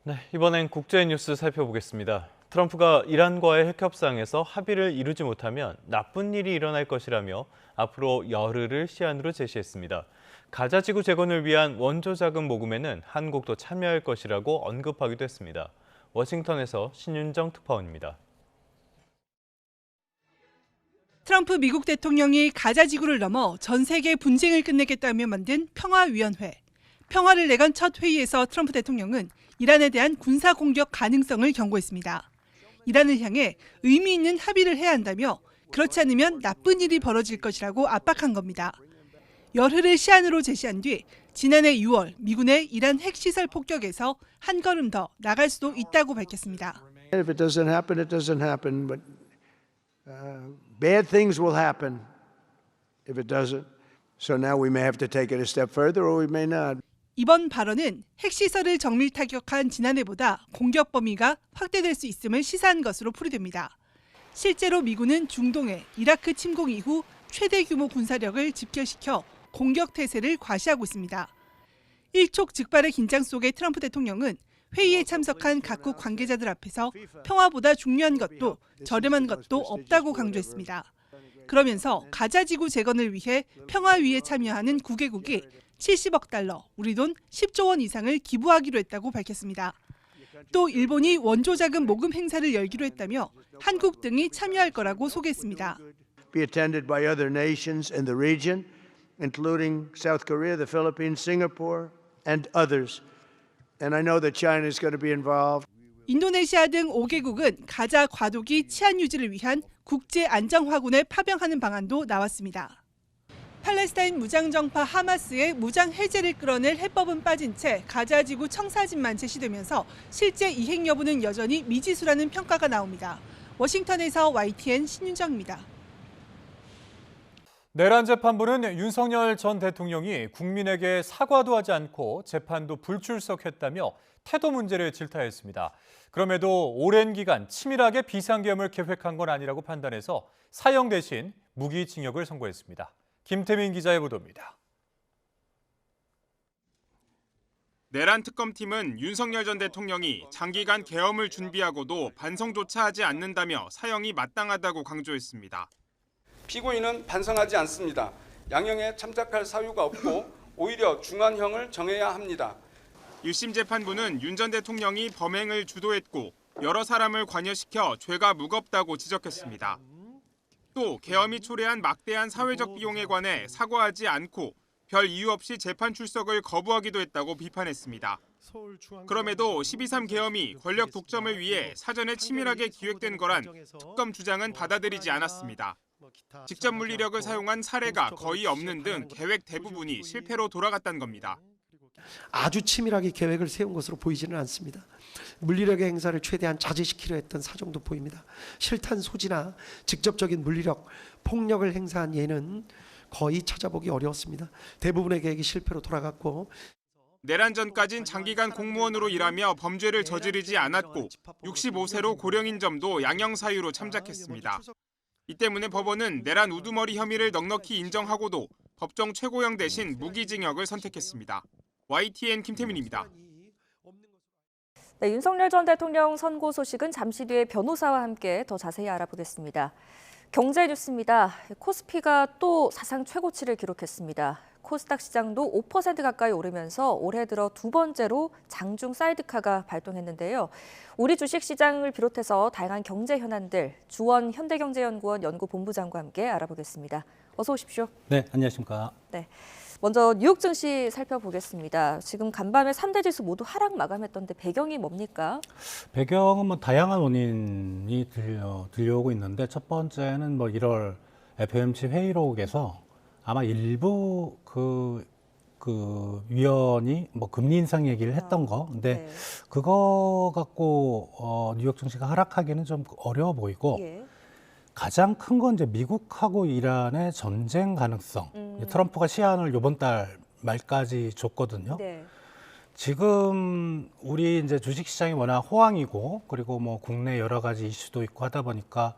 네, 이번엔 국제 뉴스 살펴보겠습니다. 트럼프가 이란과의 핵협상에서 합의를 이루지 못하면 나쁜 일이 일어날 것이라며 앞으로 열흘을 시한으로 제시했습니다. 가자 지구 재건을 위한 원조 자금 모금에는 한국도 참여할 것이라고 언급하기도 했습니다. 워싱턴에서 신윤정 특파원입니다. 트럼프 미국 대통령이 가자 지구를 넘어 전 세계 분쟁을 끝내겠다며 만든 평화위원회. 평화를 내건 첫 회의에서 트럼프 대통령은 이란에 대한 군사 공격 가능성을 경고했습니다. 이란을 향해 의미 있는 합의를 해야 한다며 그렇지 않으면 나쁜 일이 벌어질 것이라고 압박한 겁니다. 열흘을 시한으로 제시한 뒤 지난해 6월 미군의 이란 핵시설 폭격에서 한 걸음 더 나갈 수도 있다고 밝혔습니다. If it doesn't happen, it doesn't happen. But bad things will happen if it doesn't. So now we may have to take it a step further, or we may not. 이번 발언은 핵시설을 정밀 타격한 지난해보다 공격 범위가 확대될 수 있음을 시사한 것으로 풀이됩니다. 실제로 미군은 중동에 이라크 침공 이후 최대 규모 군사력을 집결시켜 공격 태세를 과시하고 있습니다. 일촉즉발의 긴장 속에 트럼프 대통령은 회의에 참석한 각국 관계자들 앞에서 평화보다 중요한 것도 저렴한 것도 없다고 강조했습니다. 그러면서 가자 지구 재건을 위해 평화위에 참여하는 9개국이 70억 달러, 우리 돈 10조 원 이상을 기부하기로 했다고 밝혔습니다. 또 일본이 원조 자금 모금 행사를 열기로 했다며 한국 등이 참여할 거라고 소개했습니다. Be attended by other nations in the region, including South Korea, the Philippines, Singapore, and others. And I know that China is going to be involved. 인도네시아 등 5개국은 가자 과도기 치안 유지를 위한 국제 안정 화군에 파병하는 방안도 나왔습니다. 팔레스타인 무장정파 하마스의 무장 해제를 끌어낼 해법은 빠진 채 가자 지구 청사진만 제시되면서 실제 이행 여부는 여전히 미지수라는 평가가 나옵니다. 워싱턴에서 YTN 신윤정입니다. 내란 재판부는 윤석열 전 대통령이 국민에게 사과도 하지 않고 재판도 불출석했다며 태도 문제를 질타했습니다. 그럼에도 오랜 기간 치밀하게 비상계엄을 계획한 건 아니라고 판단해서 사형 대신 무기징역을 선고했습니다. 김태민 기자의 보도입니다. 내란 특검팀은 윤석열 전 대통령이 장기간 계엄을 준비하고도 반성조차 하지 않는다며 사형이 마땅하다고 강조했습니다. 피고인은 반성하지 않습니다. 양형에 참작할 사유가 없고 오히려 중한형을 정해야 합니다. 1심 재판부는 윤 전 대통령이 범행을 주도했고 여러 사람을 관여시켜 죄가 무겁다고 지적했습니다. 또 계엄이 초래한 막대한 사회적 비용에 관해 사과하지 않고 별 이유 없이 재판 출석을 거부하기도 했다고 비판했습니다. 그럼에도 12.3 계엄이 권력 독점을 위해 사전에 치밀하게 기획된 거란 특검 주장은 받아들이지 않았습니다. 직접 물리력을 사용한 사례가 거의 없는 등 계획 대부분이 실패로 돌아갔다는 겁니다. 아주 치밀하게 계획을 세운 것으로 보이지는 않습니다. 물리력의 행사를 최대한 자제시키려 했던 사정도 보입니다. 실탄 소지나 직접적인 물리력, 폭력을 행사한 예는 거의 찾아보기 어려웠습니다. 대부분의 계획이 실패로 돌아갔고 내란 전까진 장기간 공무원으로 일하며 범죄를 저지르지 않았고 65세로 고령인 점도 양형 사유로 참작했습니다. 이 때문에 법원은 내란 우두머리 혐의를 넉넉히 인정하고도 법정 최고형 대신 무기징역을 선택했습니다. YTN 김태민입니다. 네, 윤석열 전 대통령 선고 소식은 잠시 뒤에 변호사와 함께 더 자세히 알아보겠습니다. 경제 뉴스입니다. 코스피가 또 사상 최고치를 기록했습니다. 코스닥 시장도 5% 가까이 오르면서 올해 들어 두 번째로 장중 사이드카가 발동했는데요. 우리 주식시장을 비롯해서 다양한 경제 현안들 주원 현대경제연구원 연구본부장과 함께 알아보겠습니다. 어서 오십시오. 네, 안녕하십니까. 네. 먼저 뉴욕 증시 살펴보겠습니다. 지금 간밤에 3대 지수 모두 하락 마감했던데 배경이 뭡니까? 배경은 뭐 다양한 원인이 들려오고 있는데 첫 번째는 뭐 1월 FOMC 회의록에서 아마 일부 그 위원이 뭐 금리 인상 얘기를 했던 거, 근데 네. 그거 갖고 뉴욕 증시가 하락하기는 좀 어려워 보이고. 예. 가장 큰 건 이제 미국하고 이란의 전쟁 가능성. 트럼프가 시한을 이번 달 말까지 줬거든요. 네. 지금 우리 이제 주식시장이 워낙 호황이고 그리고 뭐 국내 여러 가지 이슈도 있고 하다 보니까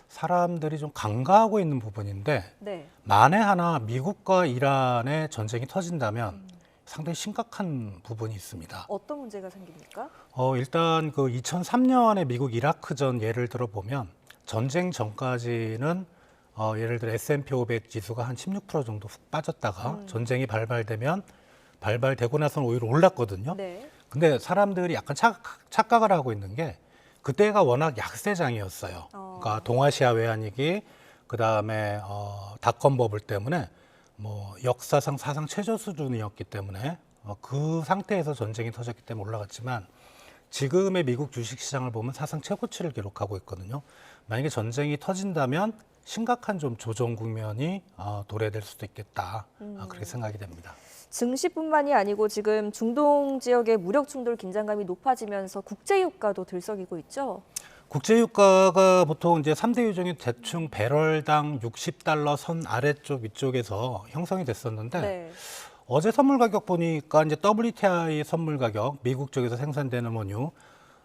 사람들이 좀 간과하고 있는 부분인데 네. 만에 하나 미국과 이란의 전쟁이 터진다면 상당히 심각한 부분이 있습니다. 어떤 문제가 생깁니까? 일단 그 2003년에 미국 이라크전 예를 들어 보면 전쟁 전까지는 예를 들어 S&P 500 지수가 한 16% 정도 훅 빠졌다가 전쟁이 발발되고 나서는 오히려 올랐거든요. 네. 근데 사람들이 약간 착각을 하고 있는 게 그때가 워낙 약세장이었어요. 그러니까 동아시아 외환위기, 그다음에 닷컴 버블 때문에 뭐 역사상 사상 최저 수준이었기 때문에 그 상태에서 전쟁이 터졌기 때문에 올라갔지만 지금의 미국 주식시장을 보면 사상 최고치를 기록하고 있거든요. 만약에 전쟁이 터진다면 심각한 좀 조정 국면이 도래될 수도 있겠다. 그렇게 생각이 됩니다. 증시뿐만이 아니고 지금 중동 지역의 무력 충돌 긴장감이 높아지면서 국제 유가도 들썩이고 있죠. 국제 유가가 보통 이제 3대 유종이 대충 배럴당 60달러 선 아래쪽 위쪽에서 형성이 됐었는데 네. 어제 선물 가격 보니까 이제 WTI 선물 가격 미국 쪽에서 생산되는 원유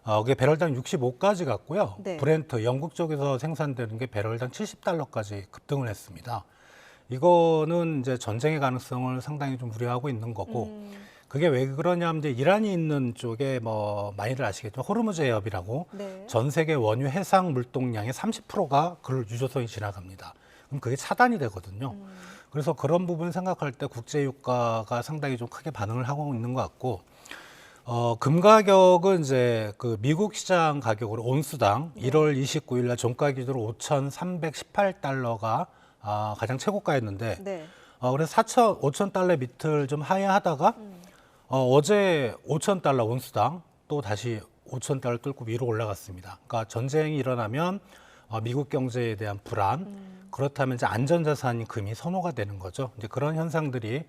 그게 배럴당 65까지 갔고요. 네. 브렌트 영국 쪽에서 생산되는 게 배럴당 70달러까지 급등을 했습니다. 이거는 이제 전쟁의 가능성을 상당히 좀 우려하고 있는 거고 그게 왜 그러냐면 이제 이란이 있는 쪽에 뭐 많이들 아시겠지만 호르무즈 해협이라고 네. 전 세계 원유 해상 물동량의 30%가 그 유조선이 지나갑니다. 그럼 그게 차단이 되거든요. 그래서 그런 부분 생각할 때 국제 유가가 상당히 좀 크게 반응을 하고 있는 것 같고 금 가격은 이제 그 미국 시장 가격으로 온수당 1월 29일 날 종가 기준으로 5,318달러가 가장 최고가였는데 네. 그래서 5,000달러 밑을 좀 하회하다가 어제 5,000달러 온수당 또 다시 5,000달러 뚫고 위로 올라갔습니다. 그러니까 전쟁이 일어나면 미국 경제에 대한 불안, 그렇다면 이제 안전자산인 금이 선호가 되는 거죠. 이제 그런 현상들이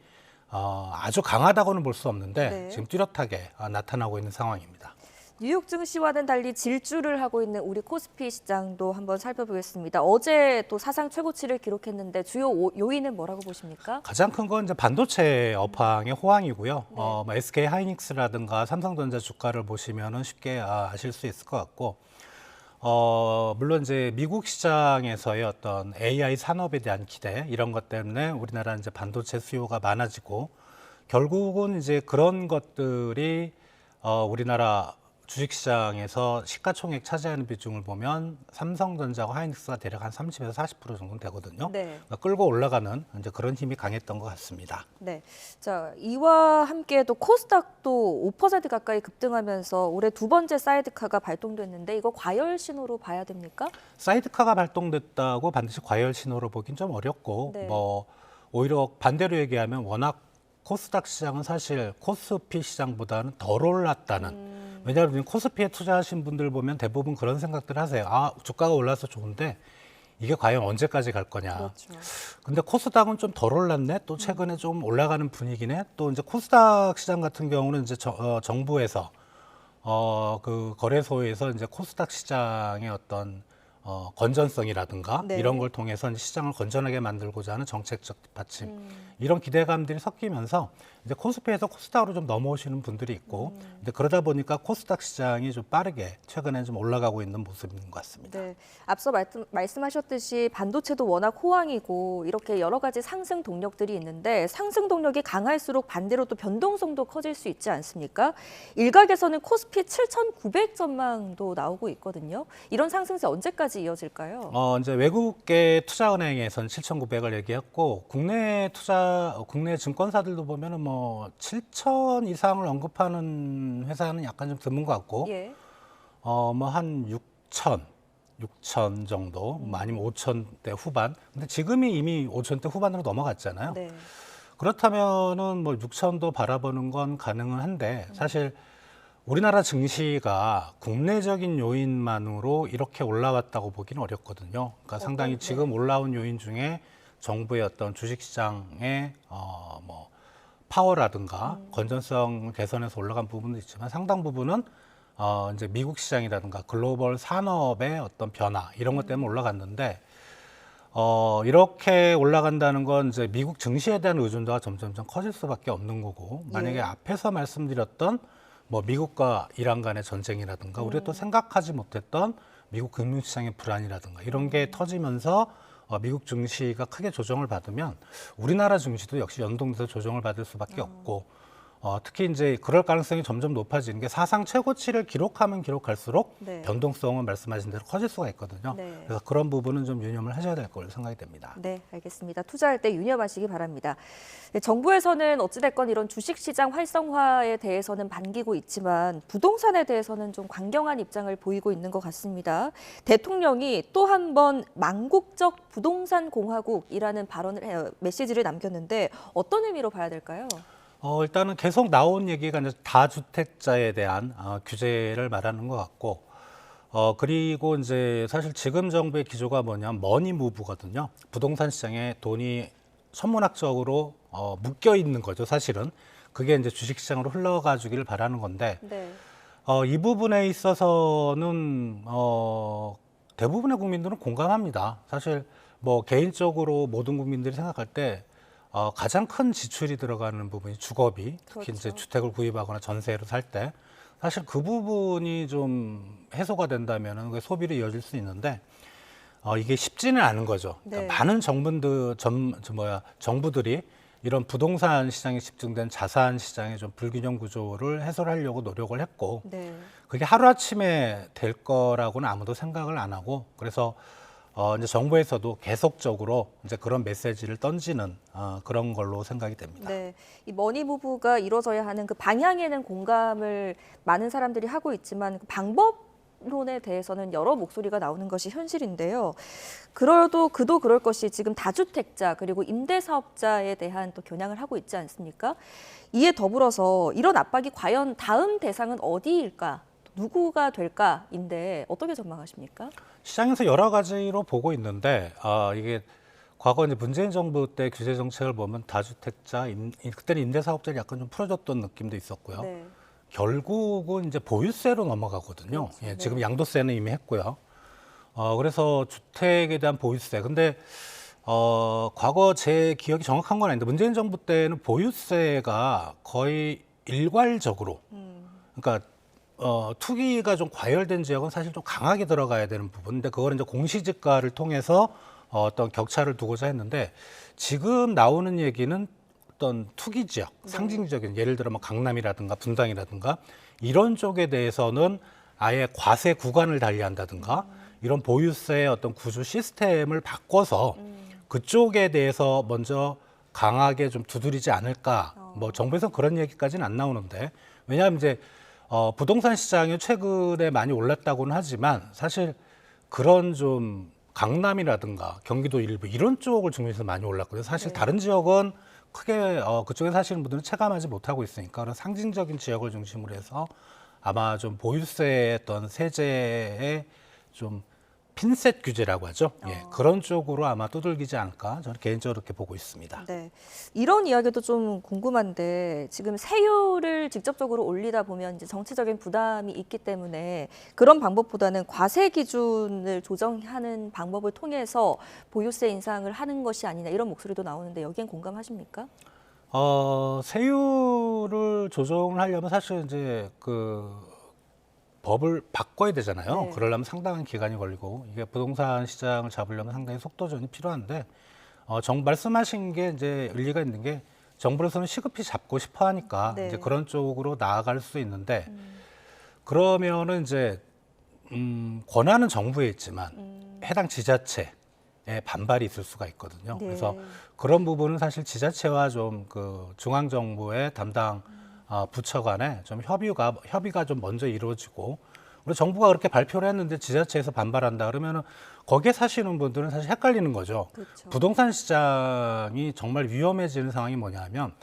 아주 강하다고는 볼 수 없는데 네. 지금 뚜렷하게 나타나고 있는 상황입니다. 뉴욕 증시와는 달리 질주를 하고 있는 우리 코스피 시장도 한번 살펴보겠습니다. 어제 또 사상 최고치를 기록했는데 주요 요인은 뭐라고 보십니까? 가장 큰 건 이제 반도체 업황의 호황이고요. 뭐 SK 하이닉스라든가 삼성전자 주가를 보시면은 쉽게 아실 수 있을 것 같고, 물론 이제 미국 시장에서의 어떤 AI 산업에 대한 기대 이런 것 때문에 우리나라 이제 반도체 수요가 많아지고 결국은 이제 그런 것들이 우리나라 주식시장에서 시가총액 차지하는 비중을 보면 삼성전자와 하이닉스가 대략 한 30에서 40% 정도 되거든요. 네. 그러니까 끌고 올라가는 이제 그런 힘이 강했던 것 같습니다. 네. 자, 이와 함께 또 코스닥도 5% 가까이 급등하면서 올해 두 번째 사이드카가 발동됐는데 이거 과열 신호로 봐야 됩니까? 사이드카가 발동됐다고 반드시 과열 신호로 보긴 좀 어렵고 네. 뭐 오히려 반대로 얘기하면 워낙 코스닥 시장은 사실 코스피 시장보다는 덜 올랐다는 왜냐하면 코스피에 투자하신 분들 보면 대부분 그런 생각들 하세요. 주가가 올라서 좋은데 이게 과연 언제까지 갈 거냐. 그렇죠. 근데 코스닥은 좀 덜 올랐네. 또 최근에 좀 올라가는 분위기네. 또 이제 코스닥 시장 같은 경우는 이제 정부에서 그 거래소에서 이제 코스닥 시장의 어떤 건전성이라든가 네. 이런 걸 통해서 이제 시장을 건전하게 만들고자 하는 정책적 뒷받침 이런 기대감들이 섞이면서 이제 코스피에서 코스닥으로 좀 넘어오시는 분들이 있고 이제 그러다 보니까 코스닥 시장이 좀 빠르게 최근에 좀 올라가고 있는 모습인 것 같습니다. 네. 앞서 말씀하셨듯이 반도체도 워낙 호황이고 이렇게 여러 가지 상승 동력들이 있는데 상승 동력이 강할수록 반대로 또 변동성도 커질 수 있지 않습니까? 일각에서는 코스피 7,900 전망도 나오고 있거든요. 이런 상승세 언제까지 이어질까요? 이제 외국계 투자은행에서는 7,900을 얘기했고 국내 증권사들도 보면은 뭐 7,000 이상을 언급하는 회사는 약간 좀 드문 것 같고, 예. 뭐 한 6,000 정도, 뭐 아니면 5,000대 후반. 근데 지금이 이미 5,000대 후반으로 넘어갔잖아요. 네. 그렇다면은 뭐 6,000도 바라보는 건 가능은 한데 사실 우리나라 증시가 국내적인 요인만으로 이렇게 올라왔다고 보기는 어렵거든요. 그러니까 상당히 지금 올라온 요인 중에 정부의 어떤 주식시장의 뭐 파워라든가 건전성 개선에서 올라간 부분도 있지만 상당 부분은 이제 미국 시장이라든가 글로벌 산업의 어떤 변화 이런 것 때문에 올라갔는데 이렇게 올라간다는 건 이제 미국 증시에 대한 의존도가 점점점 커질 수밖에 없는 거고 만약에 앞에서 말씀드렸던 뭐 미국과 이란 간의 전쟁이라든가 우리가 또 생각하지 못했던 미국 금융시장의 불안이라든가 이런 게 터지면서 미국 증시가 크게 조정을 받으면 우리나라 증시도 역시 연동돼서 조정을 받을 수밖에 없고 특히 이제 그럴 가능성이 점점 높아지는 게 사상 최고치를 기록하면 기록할수록 네. 변동성은 말씀하신 대로 커질 수가 있거든요. 네. 그래서 그런 부분은 좀 유념을 하셔야 될 걸로 생각이 됩니다. 네, 알겠습니다. 투자할 때 유념하시기 바랍니다. 네, 정부에서는 어찌됐건 이런 주식시장 활성화에 대해서는 반기고 있지만 부동산에 대해서는 좀 강경한 입장을 보이고 있는 것 같습니다. 대통령이 또 한 번 망국적 부동산 공화국이라는 메시지를 남겼는데 어떤 의미로 봐야 될까요? 일단은 계속 나온 얘기가 이제 다주택자에 대한 규제를 말하는 것 같고, 그리고 이제 사실 지금 정부의 기조가 뭐냐면 머니 무브거든요. 부동산 시장에 돈이 천문학적으로 묶여 있는 거죠, 사실은. 그게 이제 주식시장으로 흘러가주기를 바라는 건데, 네. 이 부분에 있어서는 대부분의 국민들은 공감합니다. 사실 뭐 개인적으로 모든 국민들이 생각할 때 가장 큰 지출이 들어가는 부분이 주거비, 특히 이제 그렇죠. 주택을 구입하거나 전세로 살 때 사실 그 부분이 좀 해소가 된다면 소비로 이어질 수 있는데 이게 쉽지는 않은 거죠. 네. 그러니까 많은 정부들이 이런 부동산 시장에 집중된 자산 시장의 좀 불균형 구조를 해소하려고 노력을 했고 네. 그게 하루아침에 될 거라고는 아무도 생각을 안 하고 그래서 이제 정부에서도 계속적으로 이제 그런 메시지를 던지는 그런 걸로 생각이 됩니다. 네, 이 머니 무브가 이루어져야 하는 그 방향에는 공감을 많은 사람들이 하고 있지만 그 방법론에 대해서는 여러 목소리가 나오는 것이 현실인데요. 그래도 그럴 것이 지금 다주택자 그리고 임대사업자에 대한 또 겨냥을 하고 있지 않습니까? 이에 더불어서 이런 압박이 과연 다음 대상은 어디일까? 누구가 될까인데 어떻게 전망하십니까? 시장에서 여러 가지로 보고 있는데 이게 과거 이제 문재인 정부 때 규제 정책을 보면 다주택자, 그때는 임대사업자를 약간 좀 풀어줬던 느낌도 있었고요. 네. 결국은 이제 보유세로 넘어가거든요. 그렇죠. 예, 네. 지금 양도세는 이미 했고요. 그래서 주택에 대한 보유세. 근데 과거 제 기억이 정확한 건 아닌데 문재인 정부 때는 보유세가 거의 일괄적으로, 그러니까 투기가 좀 과열된 지역은 사실 좀 강하게 들어가야 되는 부분인데 그걸 이제 공시지가를 통해서 어떤 격차를 두고자 했는데 지금 나오는 얘기는 어떤 투기 지역, 상징적인 예를 들어 뭐 강남이라든가 분당이라든가 이런 쪽에 대해서는 아예 과세 구간을 달리한다든가 이런 보유세의 어떤 구조 시스템을 바꿔서 그쪽에 대해서 먼저 강하게 좀 두드리지 않을까. 뭐 정부에서는 그런 얘기까지는 안 나오는데 왜냐하면 이제 부동산 시장이 최근에 많이 올랐다고는 하지만 사실 그런 좀 강남이라든가 경기도 일부 이런 쪽을 중심에서 많이 올랐거든요. 사실 다른 지역은 크게 그쪽에 사시는 분들은 체감하지 못하고 있으니까 그런 상징적인 지역을 중심으로 해서 아마 좀 보유세의 어떤 세제의 좀 핀셋 규제라고 하죠. 예, 그런 쪽으로 아마 두들기지 않을까 저는 개인적으로 그렇게 보고 있습니다. 네, 이런 이야기도 좀 궁금한데 지금 세율을 직접적으로 올리다 보면 이제 정치적인 부담이 있기 때문에 그런 방법보다는 과세 기준을 조정하는 방법을 통해서 보유세 인상을 하는 것이 아니냐 이런 목소리도 나오는데 여기엔 공감하십니까? 세율을 조정을 하려면 사실 이제 법을 바꿔야 되잖아요. 네. 그러려면 상당한 기간이 걸리고 이게 부동산 시장을 잡으려면 상당히 속도전이 필요한데 말씀하신 게 이제 일리가 있는 게 정부로서는 시급히 잡고 싶어 하니까 네. 이제 그런 쪽으로 나아갈 수 있는데 그러면은 이제 권한은 정부에 있지만 해당 지자체에 반발이 있을 수가 있거든요. 네. 그래서 그런 부분은 사실 지자체와 좀 중앙 정부의 담당 부처 간에 좀 협의가 좀 먼저 이루어지고 우리 정부가 그렇게 발표를 했는데 지자체에서 반발한다 그러면은 거기에 사시는 분들은 사실 헷갈리는 거죠. 그렇죠. 부동산 시장이 정말 위험해지는 상황이 뭐냐면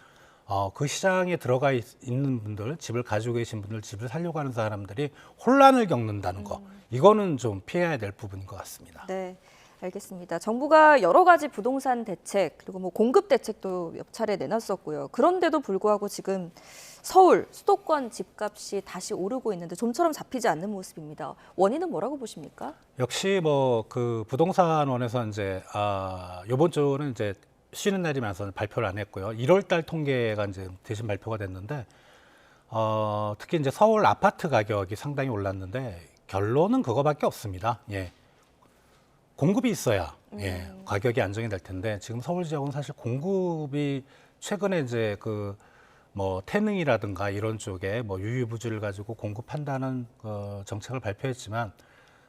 그 시장에 들어가 있는 분들, 집을 가지고 계신 분들, 집을 살려고 하는 사람들이 혼란을 겪는다는 거. 이거는 좀 피해야 될 부분인 것 같습니다. 네. 알겠습니다. 정부가 여러 가지 부동산 대책 그리고 뭐 공급 대책도 몇 차례 내놨었고요. 그런데도 불구하고 지금 서울 수도권 집값이 다시 오르고 있는데 좀처럼 잡히지 않는 모습입니다. 원인은 뭐라고 보십니까? 역시 뭐 부동산원에서 이제 이번 주는 이제 쉬는 날이면서 발표를 안 했고요. 1월 달 통계가 이제 대신 발표가 됐는데 특히 이제 서울 아파트 가격이 상당히 올랐는데 결론은 그거밖에 없습니다. 예. 공급이 있어야 가격이 안정이 될 텐데 지금 서울 지역은 사실 공급이 최근에 이제 뭐 태능이라든가 이런 쪽에 뭐 유유부지를 가지고 공급한다는 정책을 발표했지만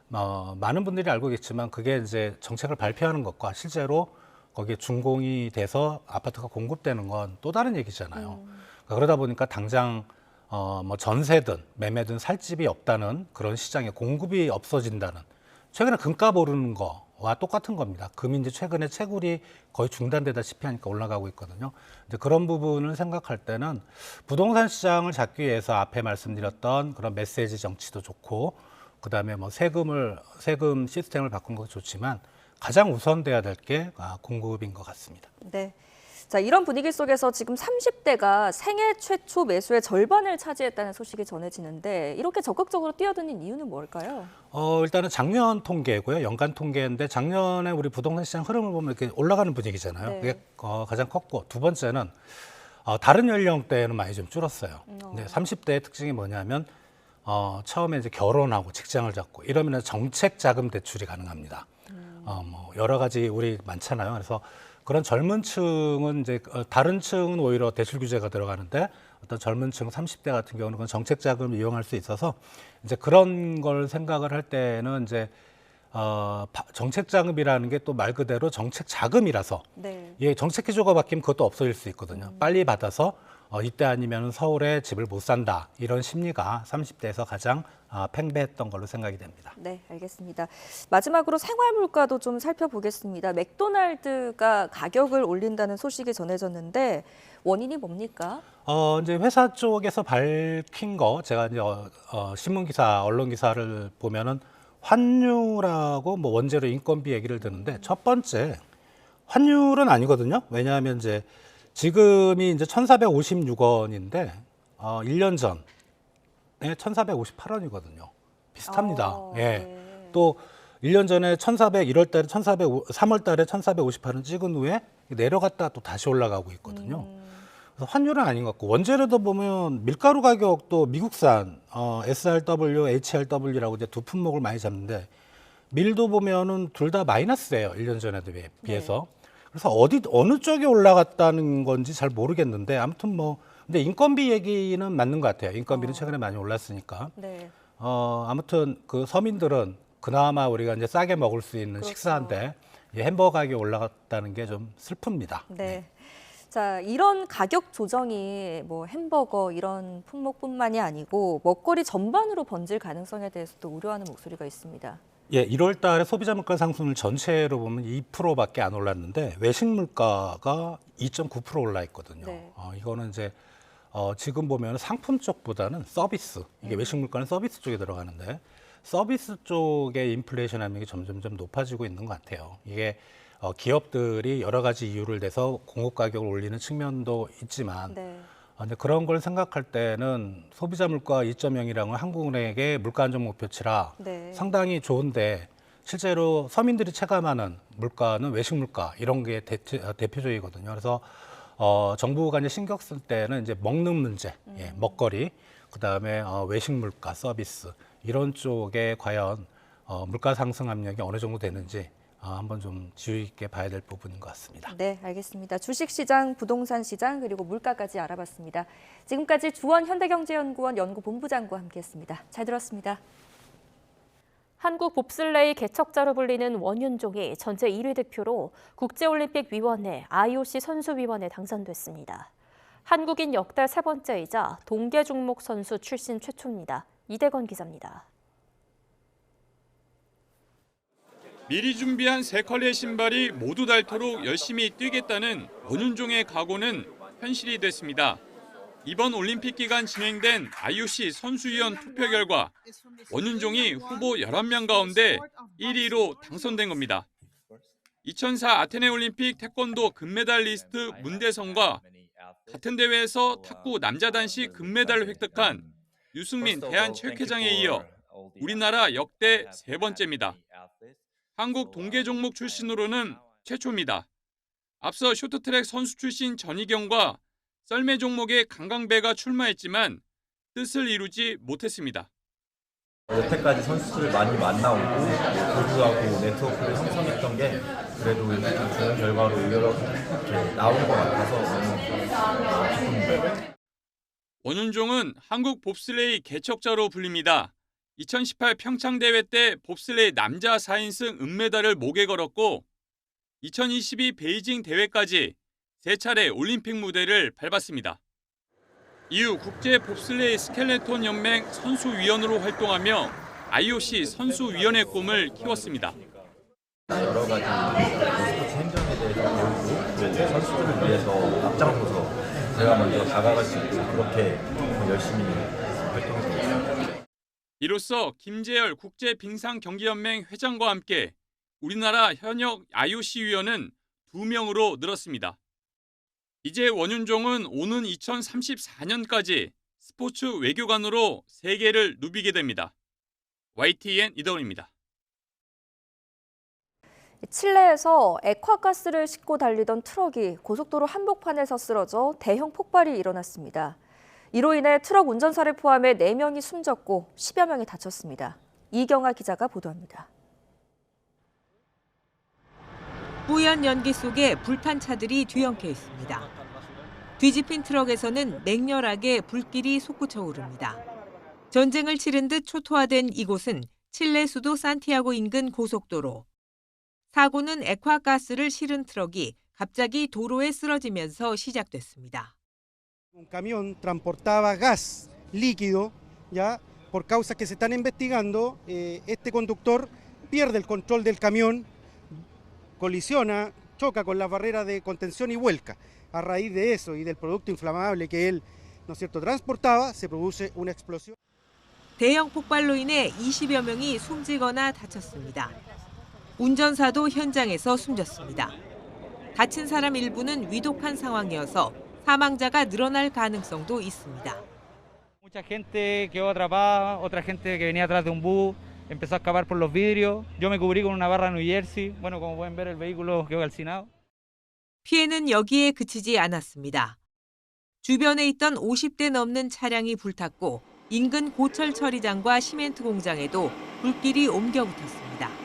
많은 분들이 알고 계시지만 그게 이제 정책을 발표하는 것과 실제로 거기에 준공이 돼서 아파트가 공급되는 건 또 다른 얘기잖아요. 그러다 보니까 당장 뭐 전세든 매매든 살 집이 없다는 그런 시장에 공급이 없어진다는, 최근에 금값 오르는 거와 똑같은 겁니다. 금이 이제 최근에 채굴이 거의 중단되다시피 하니까 올라가고 있거든요. 이제 그런 부분을 생각할 때는 부동산 시장을 잡기 위해서 앞에 말씀드렸던 그런 메시지 정치도 좋고, 그다음에 뭐 세금 시스템을 바꾸는 것도 좋지만 가장 우선돼야 될 게 공급인 것 같습니다. 네. 자, 이런 분위기 속에서 지금 30대가 생애 최초 매수의 절반을 차지했다는 소식이 전해지는데 이렇게 적극적으로 뛰어드는 이유는 뭘까요? 일단은 작년 통계고요. 연간 통계인데 작년에 우리 부동산 시장 흐름을 보면 이렇게 올라가는 분위기잖아요. 네. 그게 가장 컸고, 두 번째는 다른 연령대는 많이 좀 줄었어요. 근데 30대의 특징이 뭐냐면 처음에 이제 결혼하고 직장을 잡고 이러면 정책 자금 대출이 가능합니다. 뭐 여러 가지 우리 많잖아요. 그래서 그런 젊은 층은 이제 다른 층은 오히려 대출 규제가 들어가는데 어떤 젊은 층 30대 같은 경우는 그런 정책 자금을 이용할 수 있어서 이제 그런 걸 생각을 할 때는 이제 정책 자금이라는 게 또 말 그대로 정책 자금이라서 네. 예, 정책 기조가 바뀌면 그것도 없어질 수 있거든요. 빨리 받아서 이때 아니면 서울에 집을 못 산다, 이런 심리가 30대에서 가장 팽배했던 걸로 생각이 됩니다. 네, 알겠습니다. 마지막으로 생활 물가도 좀 살펴보겠습니다. 맥도날드가 가격을 올린다는 소식이 전해졌는데 원인이 뭡니까? 이제 회사 쪽에서 밝힌 거, 제가 이제 신문 기사, 언론 기사를 보면은 환율하고 뭐 원재료 인건비 얘기를 듣는데, 첫 번째 환율은 아니거든요. 왜냐하면 이제 지금이 이제 1,456원인데 1년 전에 1,458원이거든요. 비슷합니다. 예. 네. 또 1년 전에 1,401월 달에 3월 달에 1,458원 찍은 후에 내려갔다 또 다시 올라가고 있거든요. 그래서 환율은 아닌 것 같고, 원재료도 보면 밀가루 가격도 미국산 SRW, HRW라고 이제 두 품목을 많이 잡는데, 밀도 보면은 둘 다 마이너스예요. 1년 전에도 비해서. 그래서 어느 쪽이 올라갔다는 건지 잘 모르겠는데, 아무튼 뭐 근데 인건비 얘기는 맞는 것 같아요. 인건비는 최근에 많이 올랐으니까. 네. 아무튼 그 서민들은 그나마 우리가 이제 싸게 먹을 수 있는 그렇죠. 식사인데 햄버거 가격이 올라갔다는 게 좀 슬픕니다. 네. 자, 이런 가격 조정이 뭐 햄버거 이런 품목뿐만이 아니고 먹거리 전반으로 번질 가능성에 대해서도 우려하는 목소리가 있습니다. 예, 1월 달에 소비자 물가 상승률 전체로 보면 2%밖에 안 올랐는데 외식 물가가 2.9% 올라 있거든요. 네. 이거는 이제 지금 보면 상품 쪽보다는 서비스, 이게 외식 물가는 서비스 쪽에 들어가는데 서비스 쪽의 인플레이션 압력이 점점점 높아지고 있는 것 같아요. 이게 기업들이 여러 가지 이유를 대서 공급 가격을 올리는 측면도 있지만 네. 근데 그런 걸 생각할 때는 소비자 물가 2.0이라는 건 한국은행의 물가 안정 목표치라 네. 상당히 좋은데, 실제로 서민들이 체감하는 물가는 외식 물가 이런 게 대표적이거든요. 그래서 정부가 이제 신경 쓸 때는 이제 먹는 문제, 예, 먹거리, 그다음에 외식 물가, 서비스 이런 쪽에 과연 물가 상승 압력이 어느 정도 되는지 한번 좀 주의 있게 봐야 될 부분인 것 같습니다. 네, 알겠습니다. 주식시장, 부동산 시장, 그리고 물가까지 알아봤습니다. 지금까지 주원 현대경제연구원 연구본부장과 함께했습니다. 잘 들었습니다. 한국 봅슬레이 개척자로 불리는 원윤종이 전체 1위 득표로 국제올림픽위원회 IOC 선수위원회에 당선됐습니다. 한국인 역대 세 번째이자 동계 종목 선수 출신 최초입니다. 이대건 기자입니다. 미리 준비한 세 컬레의 신발이 모두 닳도록 열심히 뛰겠다는 원윤종의 각오는 현실이 됐습니다. 이번 올림픽 기간 진행된 IOC 선수위원 투표 결과 원윤종이 후보 11명 가운데 1위로 당선된 겁니다. 2004 아테네 올림픽 태권도 금메달리스트 문대성과 같은 대회에서 탁구 남자 단식 금메달을 획득한 유승민 대한체육회장에 이어 우리나라 역대 세 번째입니다. 한국 동계 종목 출신으로는 최초입니다. 앞서 쇼트트랙 선수 출신 전희경과 썰매 종목의 강강배가 출마했지만 뜻을 이루지 못했습니다. 여태까지 선수들을 많이 만나오고 교류하고 네트워크를 형성했던 게 그래도 이렇게 좋은 결과로 이렇게 나온 것 같아서 너무 기쁩니다. 원윤종은 한국 봅슬레이 개척자로 불립니다. 2018 평창 대회 때 봅슬레이 남자 4인승 은메달을 목에 걸었고 2022 베이징 대회까지 3차례 올림픽 무대를 밟았습니다. 이후 국제 봅슬레이 스켈레톤 연맹 선수위원으로 활동하며 IOC 선수위원회 꿈을 키웠습니다. 여러 가지 스포츠 행정에 대해서 배우고 또 선수들을 위해서 앞장서서 제가 먼저 다가갈 수 있고 그렇게 열심히 활동해서 있습니다. 이로써 김재열 국제빙상경기연맹 회장과 함께 우리나라 현역 IOC 위원은 2명으로 늘었습니다. 이제 원윤종은 오는 2034년까지 스포츠 외교관으로 세계를 누비게 됩니다. YTN 이더훈입니다. 칠레에서 액화가스를 싣고 달리던 트럭이 고속도로 한복판에서 쓰러져 대형 폭발이 일어났습니다. 이로 인해 트럭 운전사를 포함해 4명이 숨졌고 10여 명이 다쳤습니다. 이경아 기자가 보도합니다. 뿌연 연기 속에 불탄 차들이 뒤엉켜 있습니다. 뒤집힌 트럭에서는 맹렬하게 불길이 솟구쳐 오릅니다. 전쟁을 치른 듯 초토화된 이곳은 칠레 수도 산티아고 인근 고속도로. 사고는 액화가스를 실은 트럭이 갑자기 도로에 쓰러지면서 시작됐습니다. Un camión transportaba gas líquido, ya por causas que se están investigando, este conductor pierde el control del camión, colisiona, choca con las barreras de contención y vuelca. A raíz de eso y del producto inflamable que él, ¿no es cierto?, transportaba, se produce una explosión. 대형 폭발로 인해 20여 명이 숨지거나 다쳤습니다. 운전사도 현장에서 숨졌습니다. 다친 사람 일부는 위독한 상황이어서 사망자가 늘어날 가능성도 있습니다. Mucha gente quedó atrapada, otra gente que venía atrás de un bus empezó a escapar por los vidrios. Yo me cubrí con una barra New Jersey. Bueno, como pueden ver, el vehículo quedó calcinado. 피해는 여기에 그치지 않았습니다. 주변에 있던 50대 넘는 차량이 불탔고 인근 고철 처리장과 시멘트 공장에도 불길이 옮겨 붙었습니다.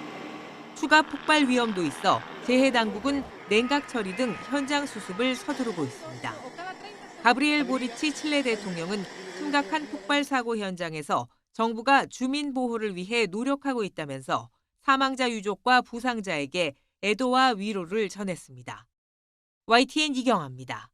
추가 폭발 위험도 있어 재해 당국은 냉각 처리 등 현장 수습을 서두르고 있습니다. 가브리엘 보리치 칠레 대통령은 심각한 폭발 사고 현장에서 정부가 주민 보호를 위해 노력하고 있다면서 사망자 유족과 부상자에게 애도와 위로를 전했습니다. YTN 이경아입니다.